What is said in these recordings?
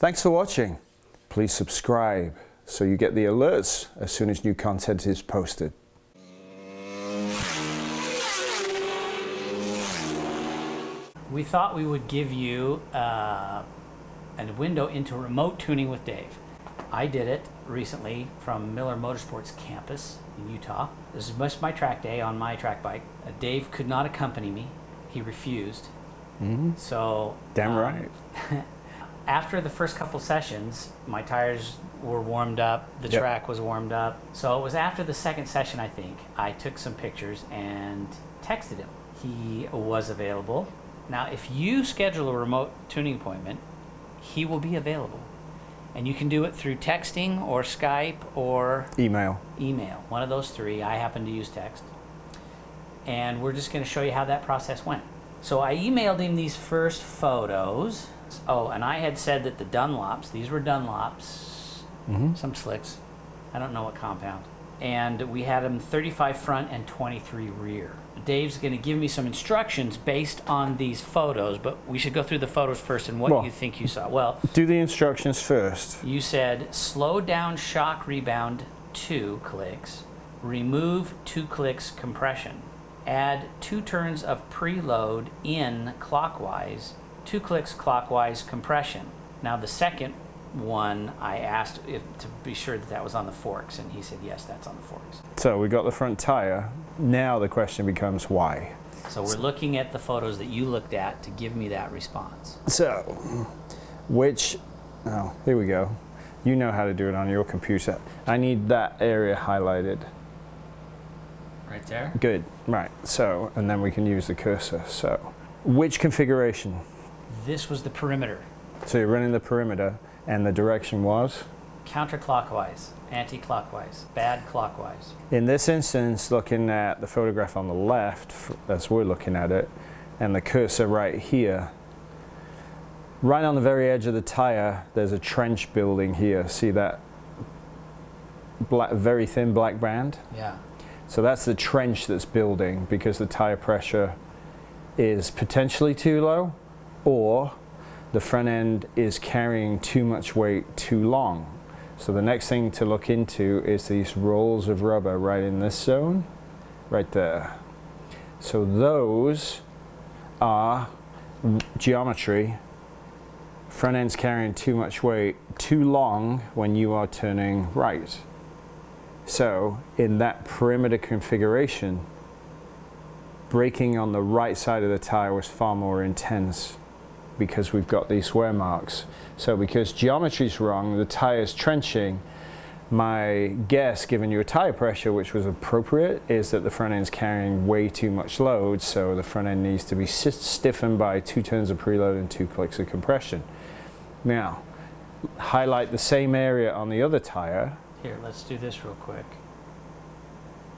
Thanks for watching. Please subscribe so you get the alerts as soon as new content is posted. We thought we would give you a window into remote tuning with Dave. I did it recently from Miller Motorsports campus in Utah. This is my track day on my track bike. Dave could not accompany me. He refused. So Damn right. After the first couple sessions, my tires were warmed up, the track was warmed up. So it was after the second session, I think, I took some pictures and texted him. He was available. Now, if you schedule a remote tuning appointment, he will be available. And you can do it through texting or Skype or Email. One of those three. I happen to use text. And we're just going to show you how that process went. So I emailed him these first photos. Oh, and I had said that the Dunlops, these were Dunlops, some slicks, I don't know what compound. And we had them 35 front and 23 rear. Dave's going to give me some instructions based on these photos, but we should go through the photos first and what you think you saw. Well, do the instructions first. You said slow down shock rebound 2 clicks, remove 2 clicks compression, add 2 turns of preload in clockwise, 2 clicks clockwise compression. Now the second one, I asked to be sure that that was on the forks, and he said yes, that's on the forks. So we got the front tire. Now the question becomes why. So we're looking at the photos that you looked at to give me that response. So, here we go. You know how to do it on your computer. I need that area highlighted. Right there? Good, right. So, and then we can use the cursor. So, which configuration? This was the perimeter. So you're running the perimeter, and the direction was? Counterclockwise, anti-clockwise, bad clockwise. In this instance, looking at the photograph on the left, as we're looking at it, and the cursor right here, right on the very edge of the tire, there's a trench building here. See that very thin black band? Yeah. So that's the trench that's building because the tire pressure is potentially too low, or the front end is carrying too much weight too long. So the next thing to look into is these rolls of rubber right in this zone, right there. So those are geometry. Front end's carrying too much weight too long when you are turning right. So in that perimeter configuration, braking on the right side of the tire was far more intense because we've got these wear marks. So because geometry's wrong, the tire's trenching, my guess, given your tire pressure, which was appropriate, is that the front end's carrying way too much load, so the front end needs to be stiffened by 2 turns of preload and 2 clicks of compression. Now, highlight the same area on the other tire. Here, let's do this real quick,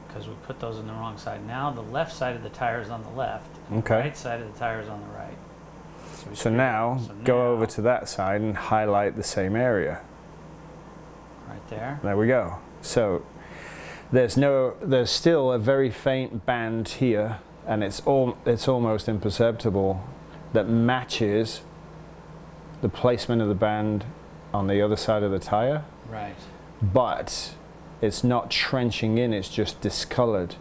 because we put those on the wrong side. Now the left side of the tire is on the left, and the right side of the tire is on the right. So now, go over to that side and highlight the same area. Right there. There we go. So there's still a very faint band here, and it's almost imperceptible, that matches the placement of the band on the other side of the tire. Right. But it's not trenching in, it's just discolored.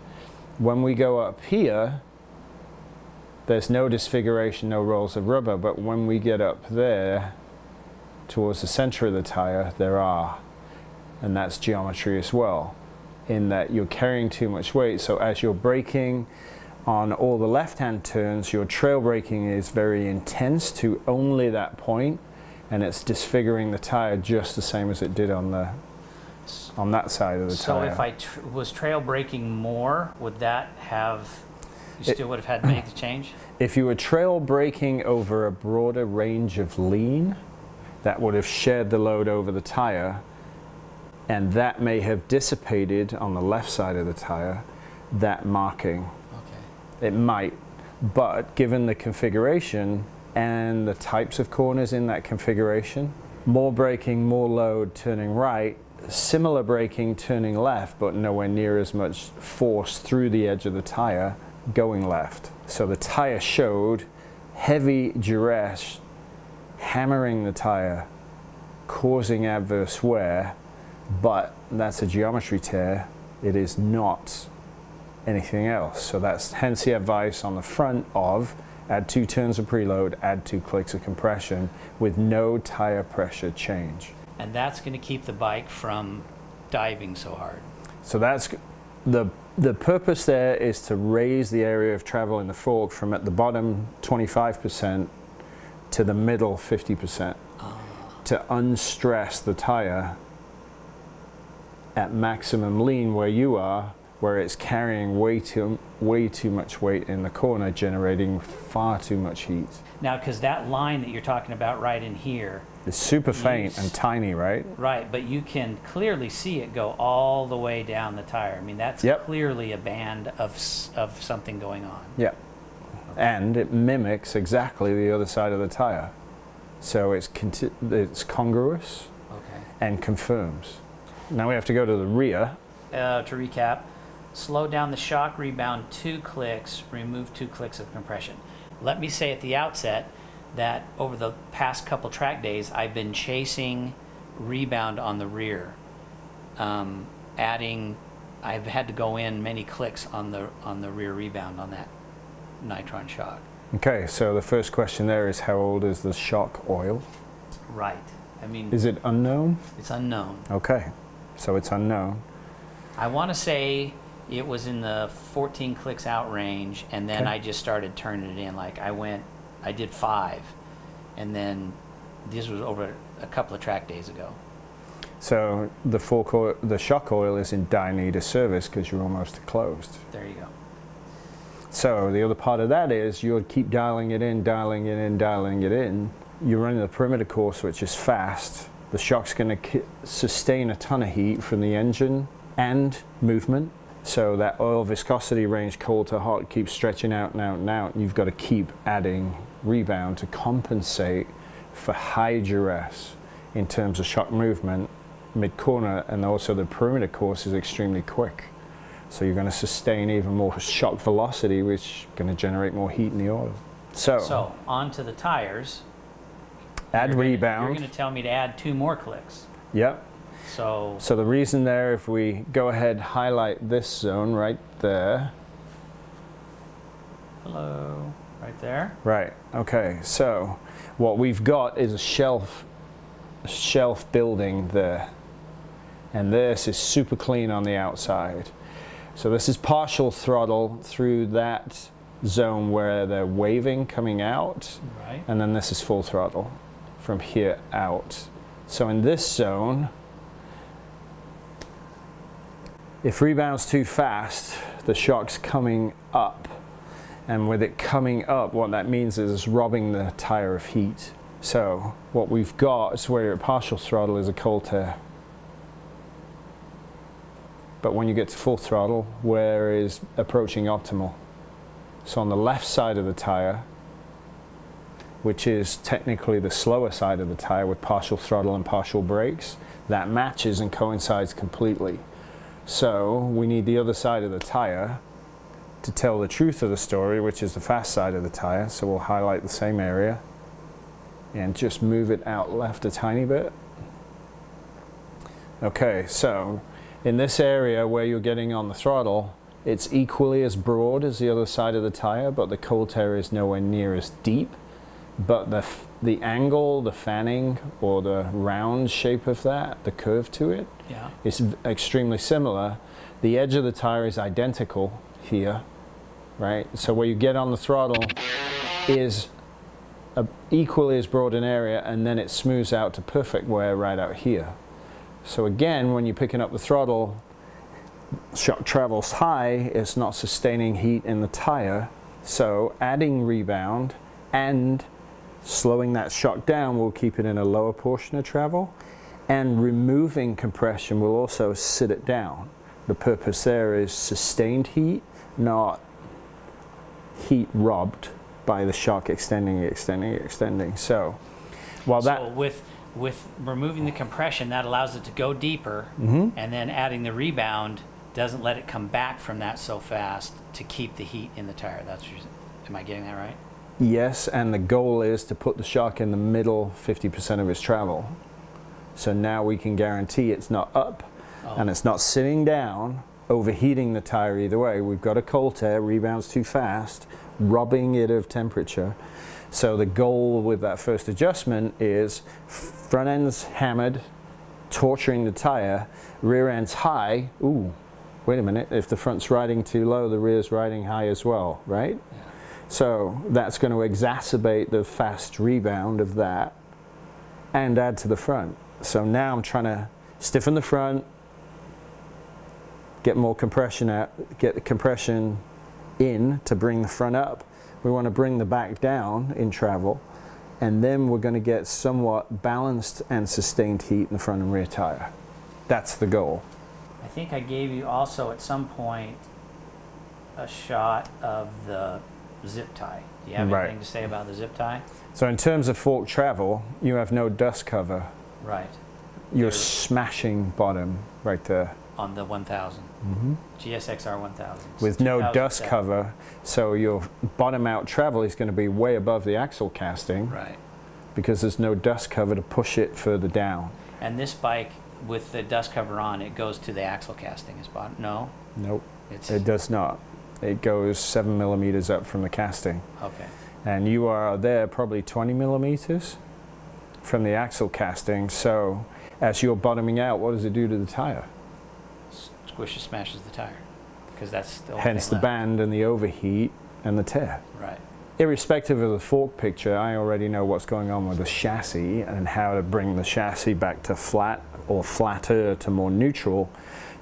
When we go up here, there's no disfiguration, no rolls of rubber, but when we get up there towards the center of the tire, there are. And that's geometry as well, in that you're carrying too much weight. So as you're braking on all the left-hand turns, your trail braking is very intense to only that point, and it's disfiguring the tire just the same as it did on that side of the tire. So if I was trail braking more, would that have... You still would have had to make the change? If you were trail braking over a broader range of lean, that would have shared the load over the tire, and that may have dissipated on the left side of the tire, that marking. Okay. It might, but given the configuration and the types of corners in that configuration, more braking, more load turning right, similar braking turning left, but nowhere near as much force through the edge of the tire going left. So the tire showed heavy duress hammering the tire causing adverse wear, but that's a geometry tear. It is not anything else. So that's hence the advice on the front of add 2 turns of preload, add 2 clicks of compression with no tire pressure change. And that's going to keep the bike from diving so hard. So that's the purpose there is to raise the area of travel in the fork from at the bottom 25% to the middle 50%, to unstress the tire at maximum lean where you are, where it's carrying way too much weight in the corner, generating far too much heat. Now, because that line that you're talking about right in here, it's super faint and tiny, right? Right, but you can clearly see it go all the way down the tire. I mean, that's clearly a band of something going on. Yeah, and it mimics exactly the other side of the tire. So it's congruous and confirms. Now we have to go to the rear. To recap, slow down the shock rebound 2 clicks, remove 2 clicks of compression. Let me say at the outset that over the past couple track days, I've been chasing rebound on the rear. I've had to go in many clicks on the rear rebound on that Nitron shock. Okay, so the first question there is, how old is the shock oil? Right. I mean, is it unknown? It's unknown. Okay, so it's unknown. I want to say it was in the 14 clicks out range, and then I just started turning it in. Like I did 5, and then this was over a couple of track days ago. So the shock oil is in dire need of service because you're almost closed. There you go. So the other part of that is you'll keep dialing it in, dialing it in, dialing it in. You're running the perimeter course, which is fast. The shock's going to sustain a ton of heat from the engine and movement. So that oil viscosity range, cold to hot, keeps stretching out and out and out. You've got to keep adding rebound to compensate for high duress in terms of shock movement mid-corner, and also the perimeter course is extremely quick. So you're going to sustain even more shock velocity, which is going to generate more heat in the oil. So on to the tires. Add rebound. You're going to tell me to add 2 more clicks. Yep. So the reason there, if we go ahead, highlight this zone right there. Hello, right there. Right, okay, so what we've got is a shelf building there. And this is super clean on the outside. So this is partial throttle through that zone where they're waving coming out. Right. And then this is full throttle from here out. So in this zone, if rebound's too fast, the shock's coming up. And with it coming up, what that means is robbing the tire of heat. So what we've got is where you're at partial throttle is a cold tear. But when you get to full throttle, where is approaching optimal? So on the left side of the tire, which is technically the slower side of the tire with partial throttle and partial brakes, that matches and coincides completely. So we need the other side of the tire to tell the truth of the story, which is the fast side of the tire. So we'll highlight the same area and just move it out left a tiny bit. Okay, so in this area where you're getting on the throttle, it's equally as broad as the other side of the tire, but the cold tear is nowhere near as deep. But the angle, the fanning, or the round shape of that, the curve to it, is extremely similar. The edge of the tire is identical here, right? So where you get on the throttle is equally as broad an area, and then it smooths out to perfect wear right out here. So again, when you're picking up the throttle, shock travels high, it's not sustaining heat in the tire. So adding rebound and slowing that shock down will keep it in a lower portion of travel, and removing compression will also sit it down. The purpose there is sustained heat, not heat robbed by the shock extending. So while with removing the compression, that allows it to go deeper, and then adding the rebound doesn't let it come back from that so fast to keep the heat in the tire. Am I getting that right? Yes, and the goal is to put the shock in the middle 50% of its travel. So now we can guarantee it's not up Oh. and it's not sitting down, overheating the tire either way. We've got a cold tear, rebounds too fast, robbing it of temperature. So the goal with that first adjustment is front end's hammered, torturing the tire, rear end's high. Ooh, wait a minute, if the front's riding too low, the rear's riding high as well, right? Yeah. So that's going to exacerbate the fast rebound of that and add to the front. So now I'm trying to stiffen the front, get more compression out, get the compression in to bring the front up. We want to bring the back down in travel, and then we're going to get somewhat balanced and sustained heat in the front and rear tire. That's the goal. I think I gave you also at some point a shot of the zip tie. Do you have Right. anything to say about the zip tie? So in terms of fork travel, you have no dust cover. Right. You're There- smashing bottom right there. On the 1000. Mm-hmm. GSXR 1000. With no dust 2007. cover, so your bottom out travel is going to be way above the axle casting Right. because there's no dust cover to push it further down. And this bike with the dust cover on, it goes to the axle casting is bottom. No, Nope, it's it does not. It goes 7 millimeters up from the casting. okay. And you are there probably 20 millimeters from the axle casting. So as you're bottoming out, what does it do to the tire? Squishes, smashes the tire because that's the only Hence thing the left. band and the overheat and the tear. Right. Irrespective of the fork picture, I already know what's going on with the chassis and how to bring the chassis back to flat or flatter to more neutral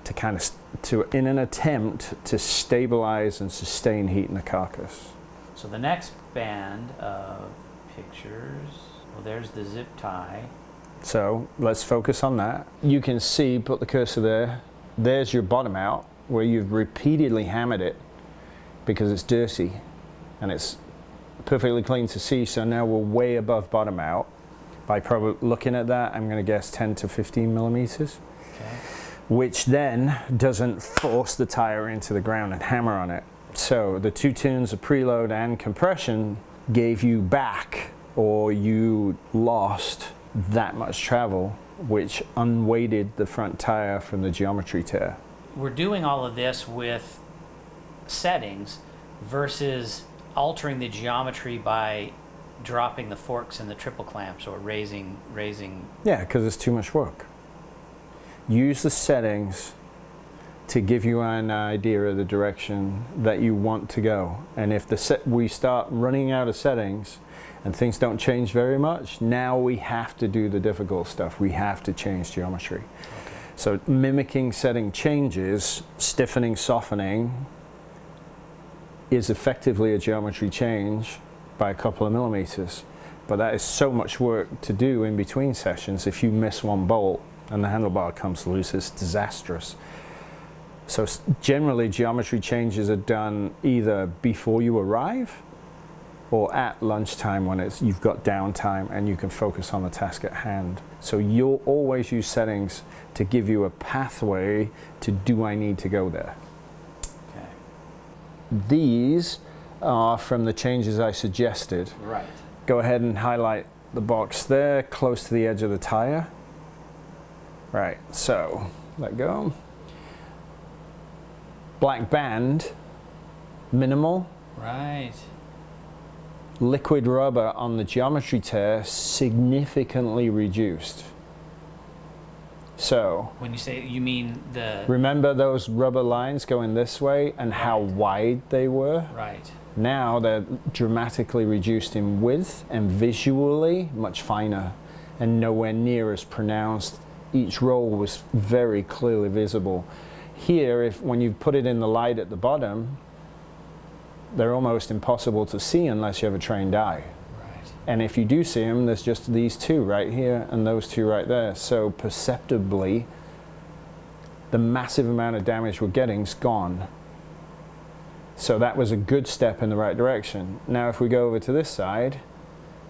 to kind of, in an attempt to stabilize and sustain heat in the carcass. So the next band of pictures, well, there's the zip tie. So let's focus on that. You can see, put the cursor there, there's your bottom out where you've repeatedly hammered it because it's dirty and it's perfectly clean to see. So now we're way above bottom out. By probably looking at that, I'm going to guess 10 to 15 millimeters, Okay. which then doesn't force the tire into the ground and hammer on it. So the 2 tunes of preload and compression gave you back, or you lost that much travel, which unweighted the front tire from the geometry tear. We're doing all of this with settings versus altering the geometry by dropping the forks and the triple clamps or raising. Yeah, because it's too much work. Use the settings to give you an idea of the direction that you want to go. And if we start running out of settings and things don't change very much, now we have to do the difficult stuff. We have to change geometry. Okay. So mimicking setting changes, stiffening, softening, is effectively a geometry change by a couple of millimeters. But that is so much work to do in between sessions. If you miss one bolt and the handlebar comes loose, it's disastrous. So generally geometry changes are done either before you arrive or at lunchtime when you've got downtime and you can focus on the task at hand. So you'll always use settings to give you a pathway to, do I need to go there? Okay. These are from the changes I suggested. Right. Go ahead and highlight the box there, close to the edge of the tire. Right, so let go. Black band, minimal. Right. Liquid rubber on the geometry tear, significantly reduced. So, When you say, you mean the remember those rubber lines going this way and how wide they were? right. Now they're dramatically reduced in width and visually much finer and nowhere near as pronounced. Each roll was very clearly visible. Here, when you put it in the light at the bottom, they're almost impossible to see unless you have a trained eye. Right. And if you do see them, there's just these two right here and those two right there. So perceptibly, the massive amount of damage we're getting is gone. So that was a good step in the right direction. Now if we go over to this side,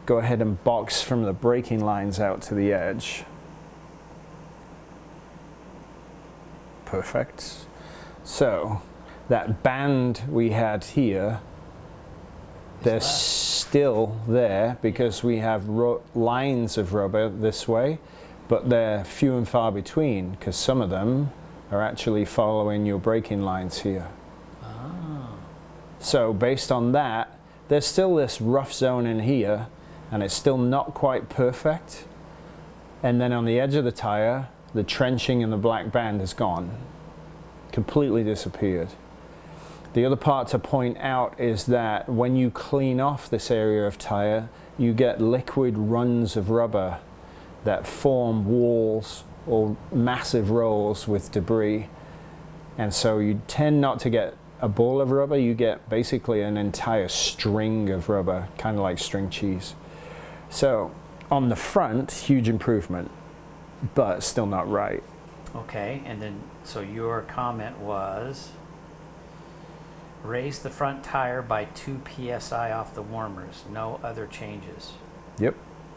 go ahead and box from the braking lines out to the edge. Perfect. So that band we had here, they're still there because we have lines of rubber this way, but they're few and far between because some of them are actually following your braking lines here. So based on that, there's still this rough zone in here, and it's still not quite perfect. And then on the edge of the tire, the trenching and the black band is gone, completely disappeared. The other part to point out is that when you clean off this area of tire, you get liquid runs of rubber that form walls or massive rolls with debris. And so you tend not to get a ball of rubber, you get basically an entire string of rubber, kind of like string cheese. So on the front, huge improvement, but still not right. Okay, and then, so your comment was, raise the front tire by 2 psi off the warmers, no other changes. Yep,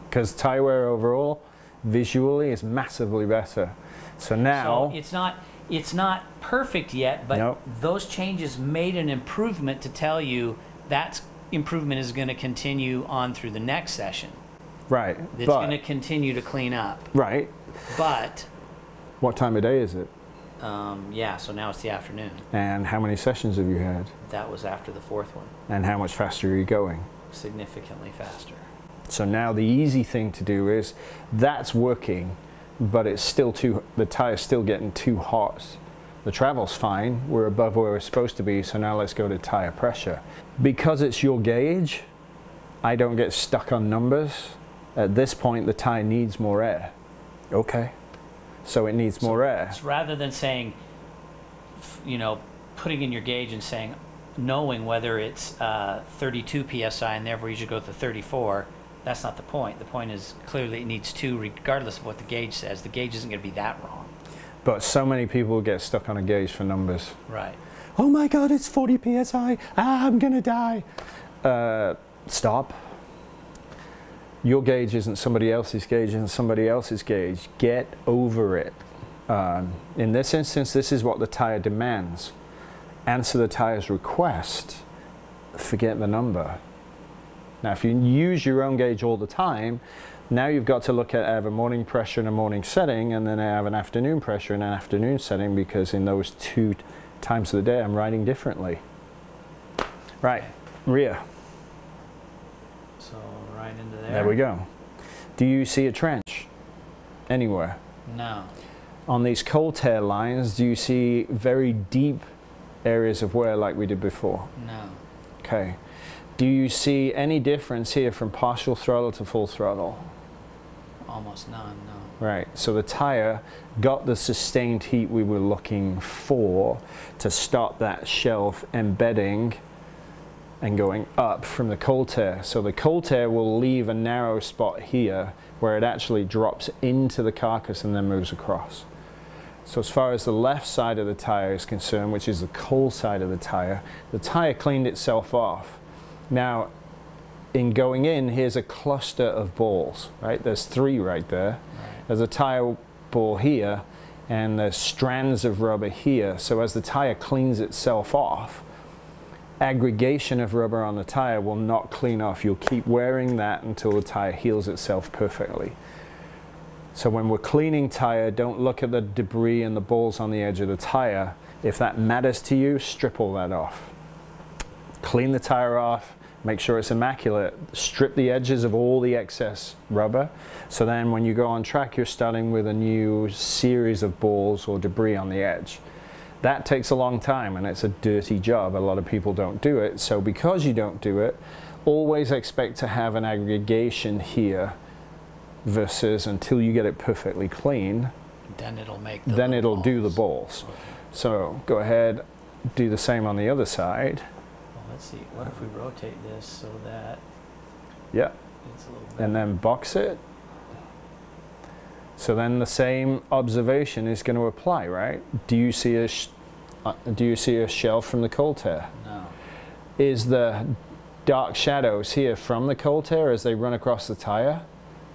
because tire wear overall, visually, is massively better. So now... So it's not perfect yet, but Nope. those changes made an improvement to tell you that improvement is going to continue on through the next session. Right, It's going to continue to clean up. Right. But, What time of day is it? yeah, so now it's the afternoon. And how many sessions have you had? That was after the fourth one. And how much faster are you going? Significantly faster. So now the easy thing to do is, that's working, but it's still the tire's still getting too hot. The travel's fine, we're above where we're supposed to be, so now let's go to tire pressure. Because it's your gauge, I don't get stuck on numbers. At this point, the tire needs more air. Okay, so it needs more air. Rather than saying, you know, putting in your gauge and saying, knowing whether it's 32 psi and therefore you should go to 34, that's not the point. The point is clearly it needs 2 regardless of what the gauge says. The gauge isn't going to be that wrong. But so many people get stuck on a gauge for numbers. Right. Oh my God, it's 40 psi. I'm gonna die. Stop. Your gauge isn't somebody else's gauge, isn't somebody else's gauge. Get over it. In this instance, this is what the tire demands. Answer the tire's request. Forget the number. Now, if you use your own gauge all the time, now you've got to look at, I have a morning pressure and a morning setting, and then I have an afternoon pressure and an afternoon setting, because in those 2 times of the day, I'm riding differently. Right, rear. So right into there. There we go. Do you see a trench anywhere? No. On these cold tear lines, do you see very deep areas of wear like we did before? No. Okay. Do you see any difference here from partial throttle to full throttle? Almost none, no. Right, so the tire got the sustained heat we were looking for to stop that shelf embedding and going up from the cold tear. So the cold tear will leave a narrow spot here where it actually drops into the carcass and then moves across. So as far as the left side of the tire is concerned, which is the cold side of the tire cleaned itself off. Now, in going in, here's a cluster of balls, right? There's 3 right there. Right. There's a tire ball here, and there's strands of rubber here. So as the tire cleans itself off, aggregation of rubber on the tire will not clean off. You'll keep wearing that until the tire heals itself perfectly. So when we're cleaning tire, don't look at the debris and the balls on the edge of the tire. If that matters to you, strip all that off. Clean the tire off, make sure it's immaculate, strip the edges of all the excess rubber, so then when you go on track, you're starting with a new series of balls or debris on the edge. That takes a long time, and it's a dirty job. A lot of people don't do it, so because you don't do it, always expect to have an aggregation here versus until you get it perfectly clean, Then it'll make then it'll do the balls. Okay. So go ahead, do the same on the other side. Well, let's see. What if we rotate this so that Yeah. it's a little better? And then box it. So then the same observation is going to apply, right? Do you see a shelf from the cold tear? No. Is the dark shadows here from the cold tear as they run across the tire?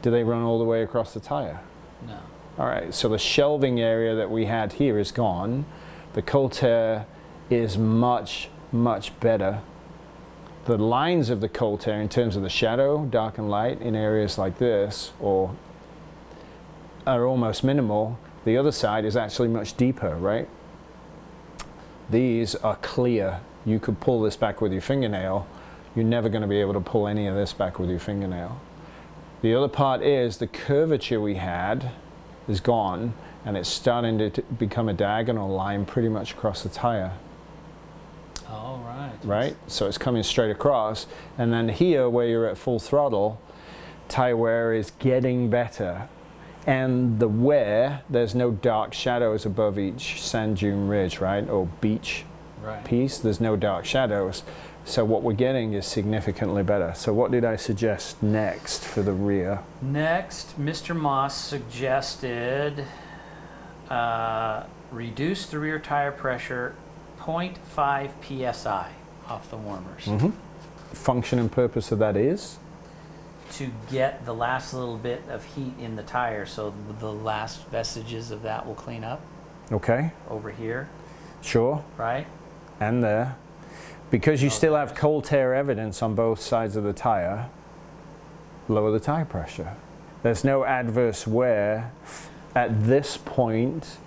Do they run all the way across the tire? No. All right, so the shelving area that we had here is gone. The cold tear is much, much better. The lines of the cold tear in terms of the shadow, dark and light, in areas like this, or are almost minimal. The other side is actually much deeper, right? These are clear. You could pull this back with your fingernail. You're never going to be able to pull any of this back with your fingernail. The other part is the curvature we had is gone, and it's starting to become a diagonal line pretty much across the tire. Oh, right. Right? So it's coming straight across. And then here, where you're at full throttle, tire wear is getting better. And the wear, there's no dark shadows above each sand dune ridge, right? Or beach piece. There's no dark shadows. So what we're getting is significantly better. So what did I suggest next for the rear? Next, Mr. Moss suggested reduce the rear tire pressure 0.5 psi off the warmers. Function and purpose of that is? To get the last little bit of heat in the tire, so the last vestiges of that will clean up. Okay. Over here. Sure. Right? And there. Because you still have cold tear evidence on both sides of the tire, lower the tire pressure. There's no adverse wear. At this point,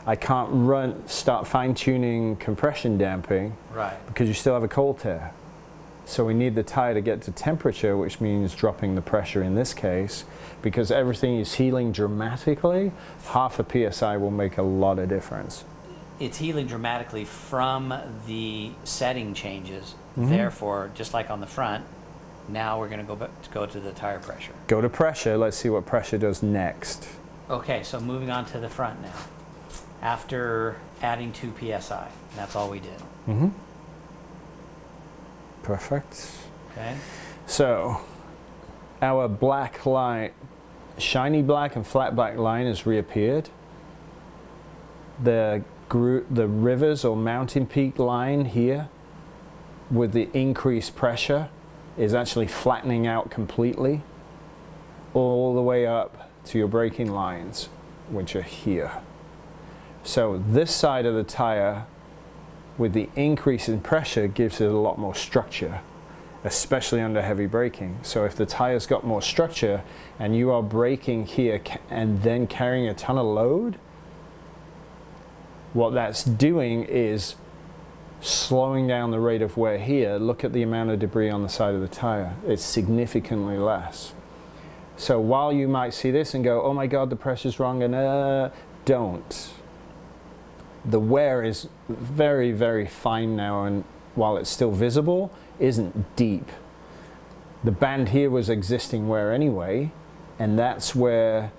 I can't start fine-tuning compression damping, right, because you still have a cold tear. So we need the tire to get to temperature, which means dropping the pressure in this case, because everything is healing dramatically. Half a psi will make a lot of difference. It's healing dramatically from the setting changes. Therefore, just like on the front, now we're going to go to the tire pressure. Go to pressure. Let's see what pressure does next. Okay, so moving on to the front now. After adding 2 psi, that's all we did. Perfect. Okay. So our black line, shiny black and flat black line has reappeared. The rivers or mountain peak line here with the increased pressure is actually flattening out completely all the way up to your braking lines, which are here. So this side of the tire with the increase in pressure gives it a lot more structure, especially under heavy braking. So if the tire's got more structure and you are braking here and then carrying a ton of load, what that's doing is slowing down the rate of wear here. Look at the amount of debris on the side of the tire. It's significantly less. So while you might see this and go, oh my God, the pressure's wrong, and don't. The wear is very, very fine now, and while it's still visible, isn't deep. The band here was existing wear anyway, and that's where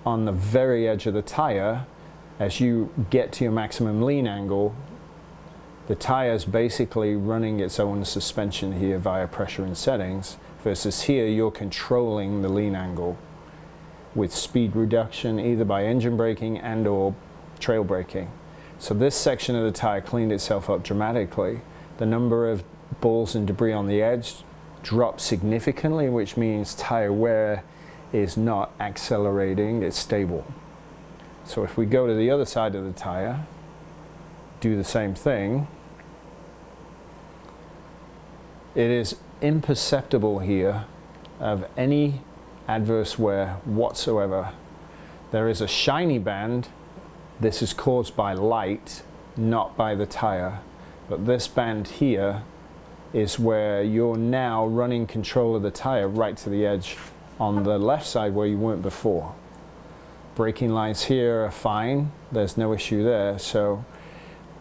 on the very edge of the tire, as you get to your maximum lean angle, the tire's basically running its own suspension here via pressure and settings, versus here you're controlling the lean angle with speed reduction either by engine braking and or trail braking. So this section of the tire cleaned itself up dramatically. The number of balls and debris on the edge dropped significantly, which means tire wear is not accelerating, it's stable. So if we go to the other side of the tire, do the same thing, it is imperceptible here of any adverse wear whatsoever. There is a shiny band. This is caused by light, not by the tire. But this band here is where you're now running control of the tire right to the edge on the left side where you weren't before. Braking lines here are fine. There's no issue there. So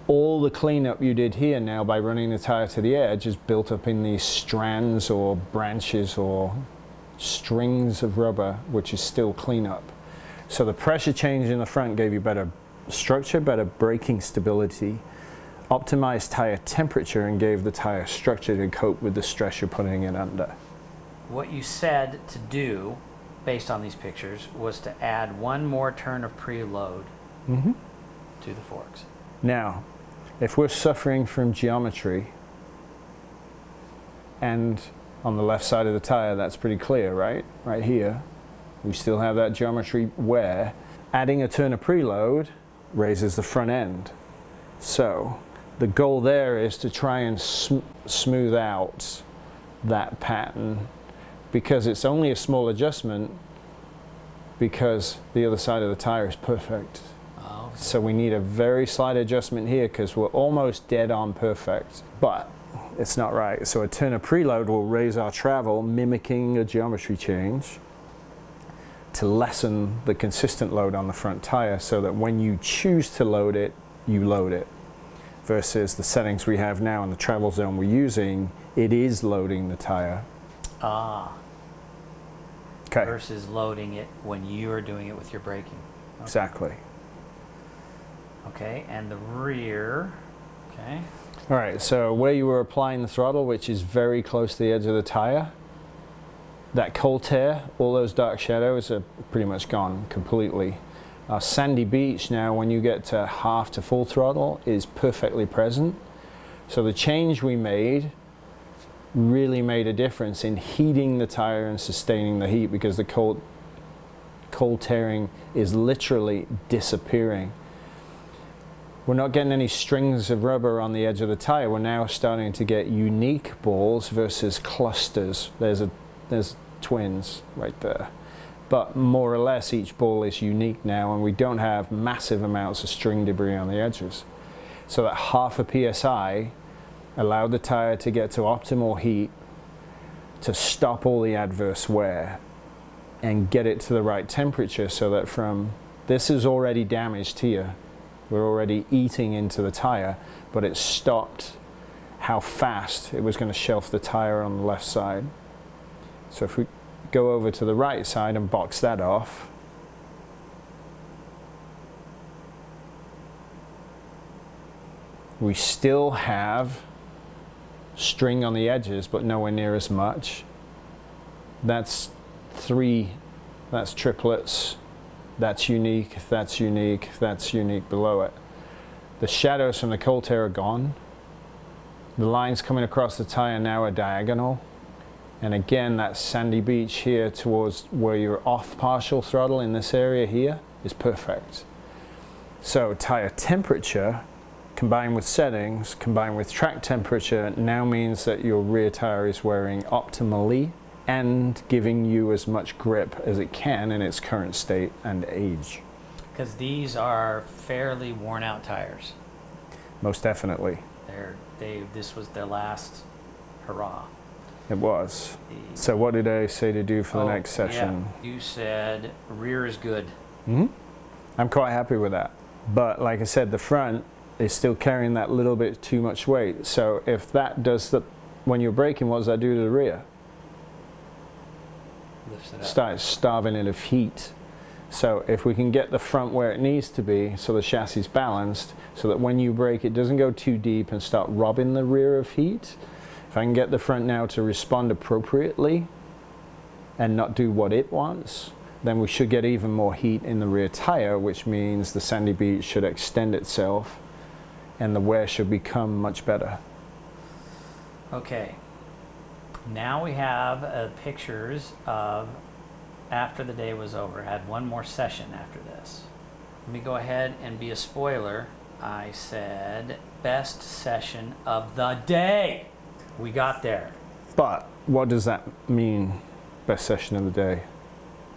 all the cleanup you did here now by running the tire to the edge is built up in these strands or branches or strings of rubber, which is still cleanup. So the pressure change in the front gave you better structure, better braking stability, optimized tire temperature, and gave the tire structure to cope with the stress you're putting it under. What you said to do, based on these pictures, was to add one more turn of preload to the forks. Now, if we're suffering from geometry, and on the left side of the tire, that's pretty clear, right? Right here, we still have that geometry wear. Adding a turn of preload raises the front end. So the goal there is to try and smooth out that pattern, because it's only a small adjustment, because the other side of the tire is perfect. Oh, So we need a very slight adjustment here because we're almost dead on perfect, but it's not right. So a turn of preload will raise our travel, mimicking a geometry change to lessen the consistent load on the front tire, so that when you choose to load it, you load it. Versus the settings we have now in the travel zone we're using, it is loading the tire. Ah, Okay, versus loading it when you're doing it with your braking. exactly. Okay, and the rear. Okay. All right, so where you were applying the throttle, which is very close to the edge of the tire, that cold tear, all those dark shadows are pretty much gone completely. Sandy beach now, when you get to half to full throttle, is perfectly present. So the change we made really made a difference in heating the tire and sustaining the heat, because the cold tearing is literally disappearing. We're not getting any strings of rubber on the edge of the tire. We're now starting to get unique balls versus clusters. There's twins right there. But more or less each ball is unique now, and we don't have massive amounts of string debris on the edges. So that half a PSI allowed the tire to get to optimal heat to stop all the adverse wear and get it to the right temperature, so that from this is already damaged here. We're already eating into the tire, but it stopped how fast it was going to shelf the tire on the left side. So if we go over to the right side and box that off, we still have string on the edges, but nowhere near as much. That's triplets. That's unique, that's unique, that's unique below it. The shadows from the cold tear are gone. The lines coming across the tire now are diagonal. And again, that sandy beach here towards where you're off partial throttle in this area here is perfect. So tire temperature combined with settings, combined with track temperature, now means that your rear tire is wearing optimally and giving you as much grip as it can in its current state and age. Because these are fairly worn out tires. Most definitely. This was their last hurrah. It was. So what did I say to do for the next session? Yeah. You said rear is good. Mm-hmm. I'm quite happy with that. But like I said, the front is still carrying that little bit too much weight. So if that does when you're braking, what does that do to the rear? Lifts it up. Starts starving it of heat. So if we can get the front where it needs to be, so the chassis is balanced, so that when you brake it doesn't go too deep and start robbing the rear of heat. If I can get the front now to respond appropriately and not do what it wants, then we should get even more heat in the rear tire, which means the sandy beach should extend itself and the wear should become much better. Okay. Now we have pictures of after the day was over. I had one more session after this. Let me go ahead and be a spoiler. I said best session of the day. We got there. But what does that mean, best session of the day?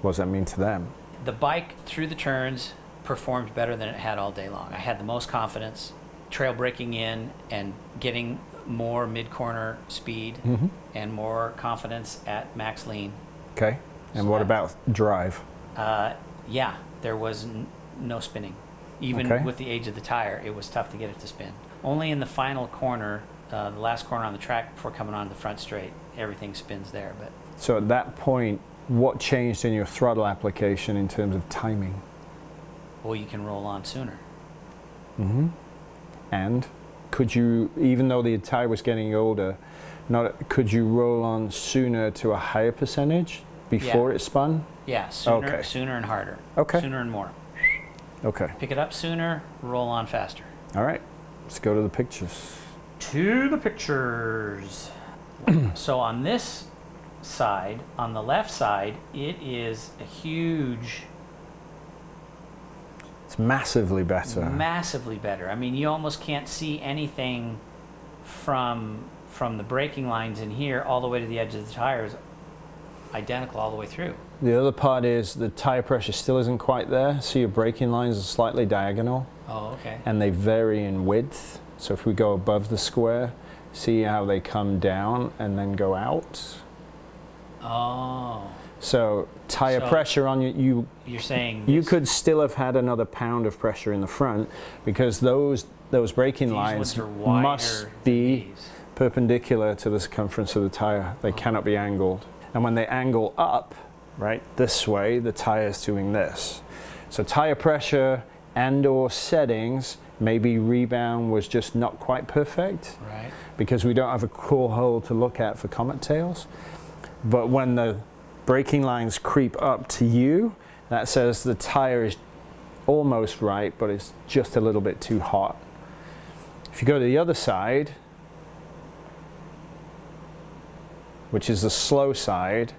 What does that mean to them? The bike through the turns performed better than it had all day long. I had the most confidence, trail braking in and getting more mid-corner speed and more confidence at max lean. Okay. And So what that- about drive? Yeah, there was no spinning. Even Okay. with the age of the tire, it was tough to get it to spin. Only in the final corner, the last corner on the track before coming on the front straight, everything spins there. But So at that point, what changed in your throttle application in terms of timing? well, you can roll on sooner. And could you, even though the tire was getting older, could you roll on sooner to a higher percentage before it spun? Yeah, sooner, Okay. sooner and harder. Okay. Sooner and more. Okay. Pick it up sooner, roll on faster. All right. Let's go to the pictures. To the pictures. So on this side, on the left side, it is a huge, It's massively better. massively better. I mean, you almost can't see anything from the braking lines in here all the way to the edge of the tires. identical all the way through. The other part is the tire pressure still isn't quite there, so your braking lines are slightly diagonal. Oh, okay. And they vary in width. So if we go above the square, see how they come down and then go out? Oh. So tire pressure on you're saying you could still have had another pound of pressure in the front, because those braking lines must be perpendicular to the circumference of the tire. They cannot be angled. And when they angle up, right, this way, the tire's doing this. So tire pressure and or settings, maybe rebound was just not quite perfect, right, because we don't have a core hole to look at for comet tails. But when the braking lines creep up to you, that says the tire is almost right, but it's just a little bit too hot. If you go to the other side, which is the slow side,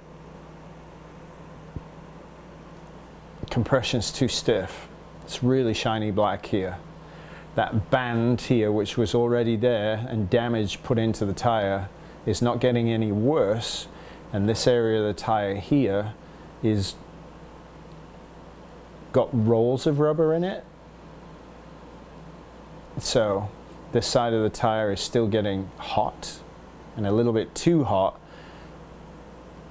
compression's too stiff. It's really shiny black here. That band here, which was already there and damage put into the tire, is not getting any worse, and this area of the tire here is got rolls of rubber in it. So this side of the tire is still getting hot and a little bit too hot,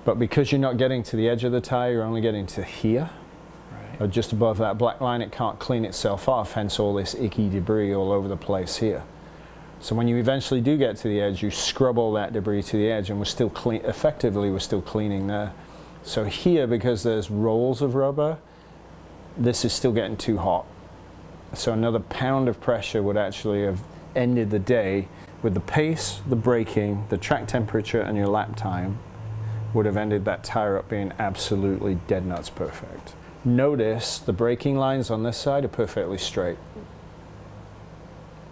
but because you're not getting to the edge of the tire, you're only getting to here, or just above that black line, it can't clean itself off, hence all this icky debris all over the place here. So when you eventually do get to the edge, you scrub all that debris to the edge, and we're still clean, effectively we're still cleaning there. So here, because there's rolls of rubber, this is still getting too hot. So another pound of pressure would actually have ended the day with the pace, the braking, the track temperature, and your lap time would have ended that tire up being absolutely dead nuts perfect. Notice the braking lines on this side are perfectly straight,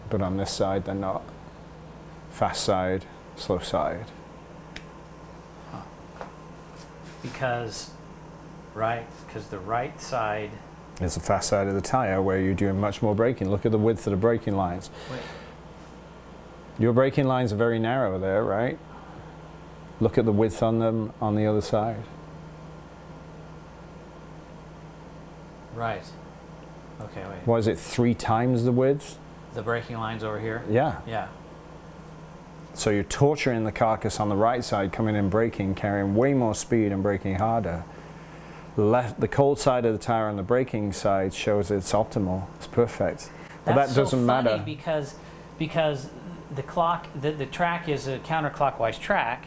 but on this side they're not. Fast side, slow side. Because the right side is the fast side of the tire, where you're doing much more braking. Look at the width of the braking lines. Wait. Your braking lines are very narrow there, right? Look at the width on them on the other side. Right. Okay, wait. What is it, 3 times the width? The braking lines over here? Yeah. Yeah. So you're torturing the carcass on the right side, coming in braking, carrying way more speed and braking harder. The cold side of the tire on the braking side shows it's optimal. It's perfect. But that doesn't matter. Because the track is a counterclockwise track,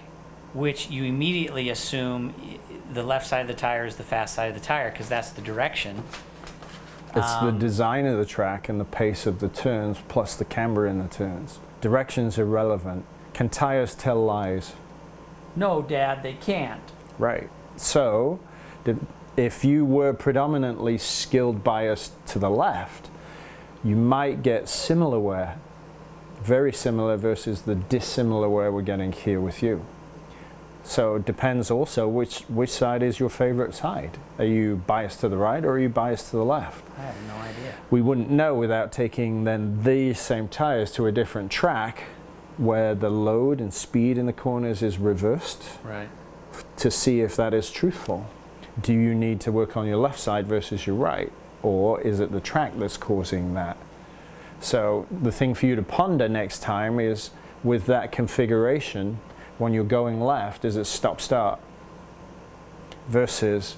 which you immediately assume the left side of the tire is the fast side of the tire, because that's the direction. It's the design of the track and the pace of the turns, plus the camber in the turns. Direction's irrelevant. Can tires tell lies? No, Dad, they can't. Right. So, if you were predominantly skilled bias to the left, you might get similar wear. Very similar versus the dissimilar wear we're getting here with you. So it depends also which side is your favorite side. Are you biased to the right, or are you biased to the left? I have no idea. We wouldn't know without taking then these same tires to a different track where the load and speed in the corners is reversed, right, to see if that is truthful. Do you need to work on your left side versus your right, or is it the track that's causing that? So the thing for you to ponder next time is, with that configuration, when you're going left, is it stop-start versus,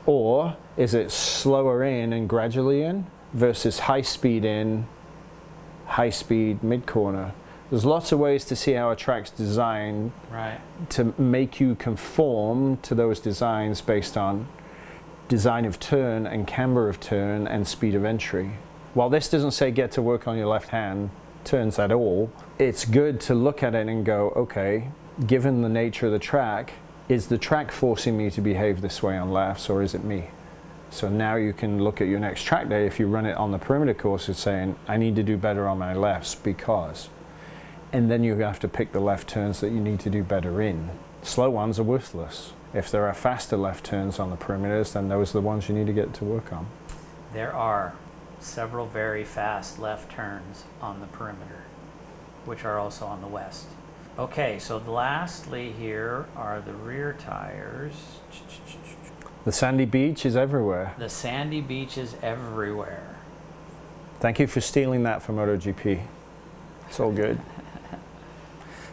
or is it slower in and gradually in versus high speed in, high speed mid-corner? There's lots of ways to see how a track's designed, right, to make you conform to those designs based on design of turn and camber of turn and speed of entry. While this doesn't say get to work on your left hand turns at all, it's good to look at it and go, okay, given the nature of the track, is the track forcing me to behave this way on lefts, or is it me? So now you can look at your next track day, if you run it on the perimeter course, it's saying, I need to do better on my lefts because. And then you have to pick the left turns that you need to do better in. Slow ones are worthless. If there are faster left turns on the perimeters, then those are the ones you need to get to work on. There are several very fast left turns on the perimeter, which are also on the west. Okay, so lastly here are the rear tires. The sandy beach is everywhere. The sandy beach is everywhere. Thank you for stealing that from MotoGP. It's all good.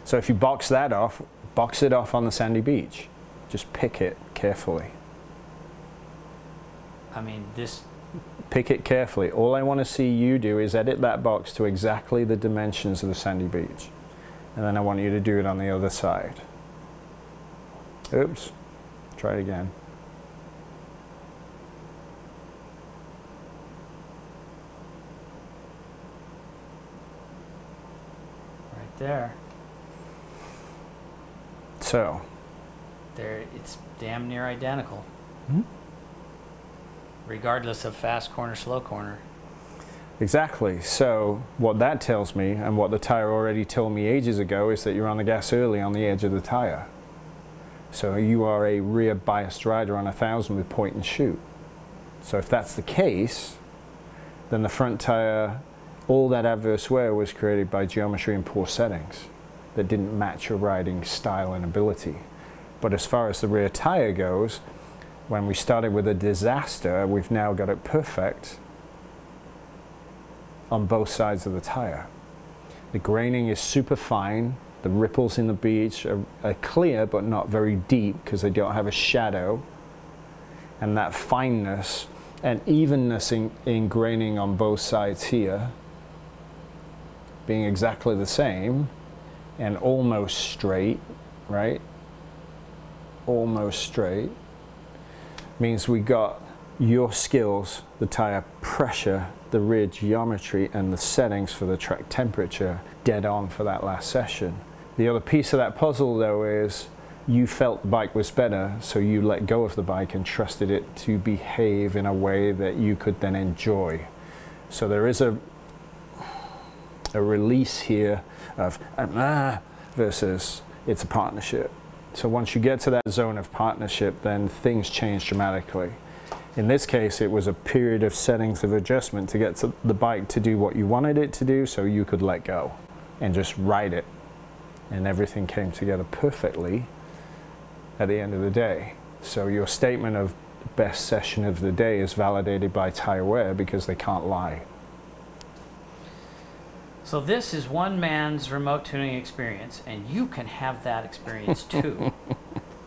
So if you box that off, box it off on the sandy beach. Just pick it carefully. I mean, this... Pick it carefully. All I want to see you do is edit that box to exactly the dimensions of the sandy beach. And then I want you to do it on the other side. Oops. Try it again. Right there. So. There, it's damn near identical. Hmm? Regardless of fast corner, slow corner. Exactly. So what that tells me, and what the tire already told me ages ago, is that you're on the gas early on the edge of the tire. So you are a rear biased rider on 1000 with point and shoot. So if that's the case, then the front tire, all that adverse wear was created by geometry and poor settings that didn't match your riding style and ability. But as far as the rear tire goes, when we started with a disaster, we've now got it perfect on both sides of the tire. The graining is super fine. The ripples in the beach are clear but not very deep because they don't have a shadow. And that fineness and evenness in graining on both sides here being exactly the same and almost straight, right? Almost straight means we got your skills, the tire pressure, the rear geometry, and the settings for the track temperature dead on for that last session. The other piece of that puzzle though is you felt the bike was better, so you let go of the bike and trusted it to behave in a way that you could then enjoy. So there is a release here of versus it's a partnership. So once you get to that zone of partnership, then things change dramatically. In this case, it was a period of settings of adjustment to get to the bike to do what you wanted it to do so you could let go and just ride it. And everything came together perfectly at the end of the day. So your statement of best session of the day is validated by tire wear because they can't lie. So this is one man's remote tuning experience, and you can have that experience too.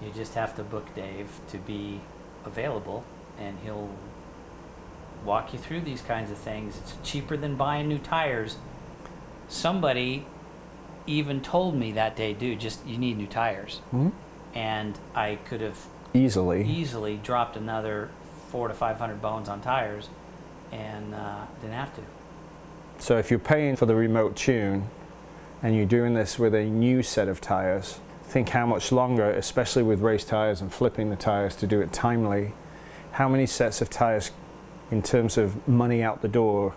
You just have to book Dave to be available, and he'll walk you through these kinds of things. It's cheaper than buying new tires. Somebody even told me that day, dude, just you need new tires. Mm-hmm. And I could have easily dropped another 400 to 500 bones on tires and didn't have to. So if you're paying for the remote tune and you're doing this with a new set of tires, think how much longer, especially with race tires and flipping the tires to do it timely, how many sets of tires in terms of money out the door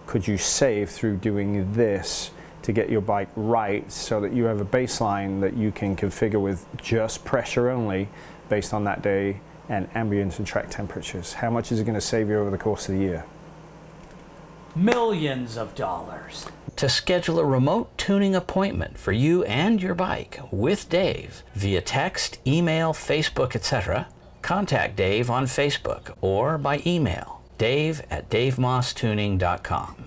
could you save through doing this to get your bike right so that you have a baseline that you can configure with just pressure only based on that day and ambient and track temperatures? How much is it going to save you over the course of the year? Millions of dollars. To schedule a remote tuning appointment for you and your bike with Dave via text, email, Facebook, etc., contact Dave on Facebook or by email, dave@davemosstuning.com.